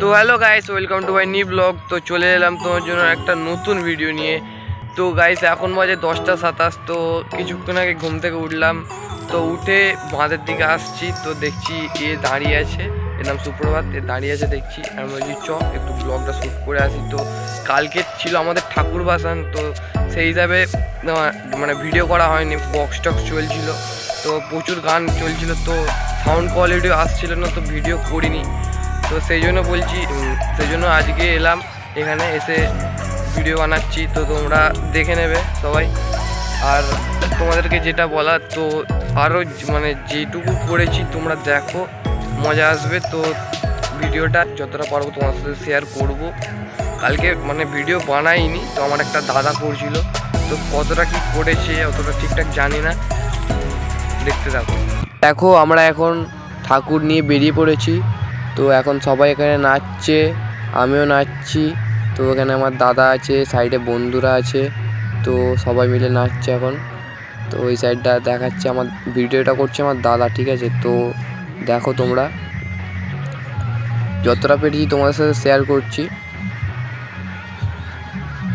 তো hello guys, welcome to my new blog. তো চলে এলাম তোমার জন্য একটা নতুন ভিডিও নিয়ে। তো গাইস এখন বাজে 10টা 27। তো কিছুক্ষণ আগে ঘুম থেকে উঠলাম, তো উঠে বাঁধের দিকে আসছি, তো দেখছি এ দাঁড়িয়ে আছে, এর নাম সুপ্রভাত, এ দাঁড়িয়ে আছে দেখছি। আমি বলছি চ একটু ব্লগটা শ্যুট করে আসি। তো কালকে ছিল আমাদের ঠাকুর ভাসান, তো সেই হিসাবে মানে ভিডিও করা হয়নি, বক্স টক্স চলছিল, তো প্রচুর গান চলছিল, তো সাউন্ড কোয়ালিটিও আসছিল না, তো ভিডিও করিনি। তো সেই জন্য বলছি, সেই জন্য আজকে এলাম, এখানে এসে ভিডিও বানাচ্ছি। তো তোমরা দেখে নেবে সবাই। আর তোমাদেরকে যেটা বলার, তো আরও মানে যেটুকু করেছি তোমরা দেখো, মজা আসবে। তো ভিডিওটা যতটা পারবো তোমার সাথে শেয়ার করব। কালকে মানে ভিডিও বানাইনি, তো আমার একটা দাদা করছিল, তো কতটা কি করেছে অতটা ঠিকঠাক জানি না, দেখতে থাকো। দেখো আমরা এখন ঠাকুর নিয়ে বেরিয়ে পড়েছি। তো এখন সবাই এখানে নাচছে, আমিও নাচছি। তো এখানে আমার দাদা আছে, সাইডে বন্ধুরা আছে, তো সবাই মিলে নাচছে এখন। তো ওই সাইডটা দেখাচ্ছে, আমার ভিডিওটা করছে আমার দাদা, ঠিক আছে? তো দেখো তোমরা, যতটা পেরেছি তোমাদের সাথে শেয়ার করছি।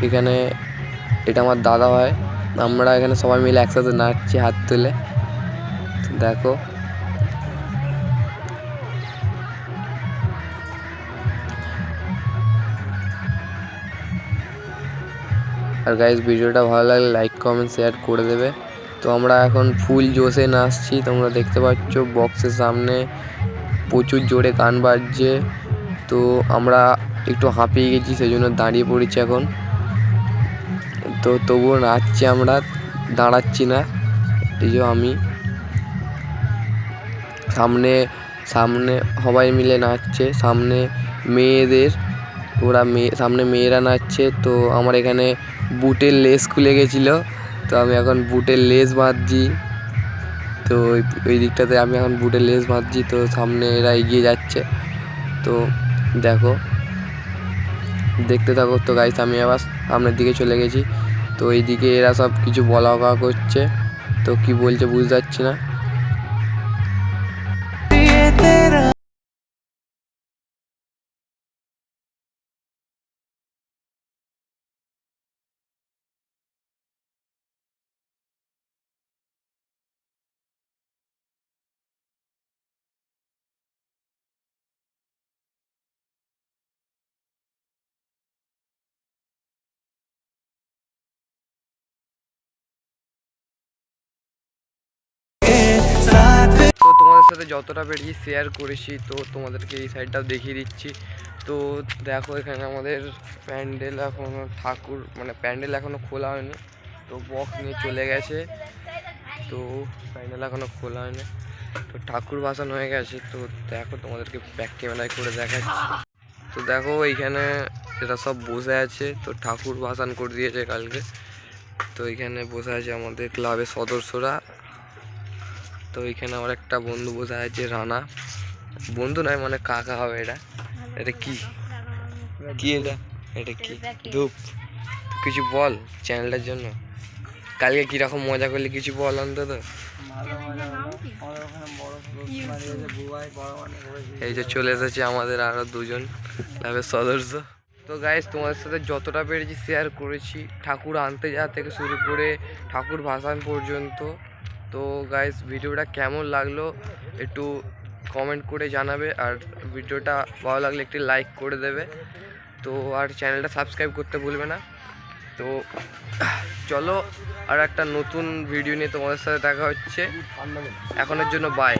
এখানে এটা আমার দাদা হয়, আমরা এখানে সবাই মিলে একসাথে নাচছি হাত তুলে, দেখো। আর গাইস, ভিডিওটা ভালো লাগলে লাইক কমেন্ট শেয়ার করে দেবে। তো আমরা এখন ফুল জোশে নাচছি, তোমরা দেখতে পাচ্ছ বক্সের সামনে প্রচুর জোরে গান বাজছে। তো আমরা একটু হাঁপিয়ে গেছি, সেই জন্য দাঁড়িয়ে পড়েছি এখন। তো তবুও নাচছি, আমরা দাঁড়াচ্ছি না। এই যে আমি সামনে সামনে সবাই মিলে নাচছে, সামনে মেয়েদের, ওরা সামনে মেয়েরা নাচছে। তো আমার এখানে বুটের লেস খুলে গেছিলো, তো আমি এখন বুটের লেস বাঁধছি। তো ওই দিকটাতে আমি এখন বুটের লেস বাঁধছি, তো সামনে এরা এগিয়ে যাচ্ছে, তো দেখো, দেখতে থাকো। তো গাইস আমি আবার সামনের দিকে চলে গেছি, তো এইদিকে এরা সব কিছু বলা করছে, তো কি বলছে বুঝতে পারছি না। তো তোমাদের সাথে যতটা পেরেছি শেয়ার করেছি, তো তোমাদেরকে এই সাইডটাও দেখিয়ে দিচ্ছি। তো দেখো এখানে আমাদের প্যান্ডেল এখনও, ঠাকুর মানে প্যান্ডেল এখনও খোলা হয়নি, তো বক্স নিয়ে চলে গেছে। তো প্যান্ডেল এখনও খোলা হয়নি, তো ঠাকুর ভাসান হয়ে গেছে। তো দেখো তোমাদেরকে ব্যাক ক্যামেরায় করে দেখাচ্ছি। তো দেখো এইখানে এরা সব বসে আছে, তো ঠাকুর ভাসান করে দিয়েছে কালকে। তো এইখানে বসে আছে আমাদের ক্লাবের সদস্যরা। তো এইখানে আমার একটা বন্ধু বসে আছে, রানা, বন্ধু নয় মানে কাকা হবে। এটা এটা কি কি এটা এটা কি ধূপ? কিছু বল চ্যানেলটার জন্য, কালকে কিরকম মজা করলি কিছু বল অন্তত। এই যে চলে এসেছে আমাদের আরো দুজন ক্লাবের সদস্য। তো গাইস তোমাদের সাথে যতটা পেরেছি শেয়ার করেছি, ঠাকুর আনতে যাওয়া থেকে শুরু করে ঠাকুর ভাসান পর্যন্ত। তো গাইস ভিডিওটা কেমন লাগলো একটু কমেন্ট করে জানাবে, আর ভিডিওটা ভালো লাগলে একটি লাইক করে দেবে। তো আর চ্যানেলটা সাবস্ক্রাইব করতে ভুলবে না। তো চলো, আর একটা নতুন ভিডিও নিয়ে তোমাদের সাথে দেখা হচ্ছে, এখনের জন্য বাই।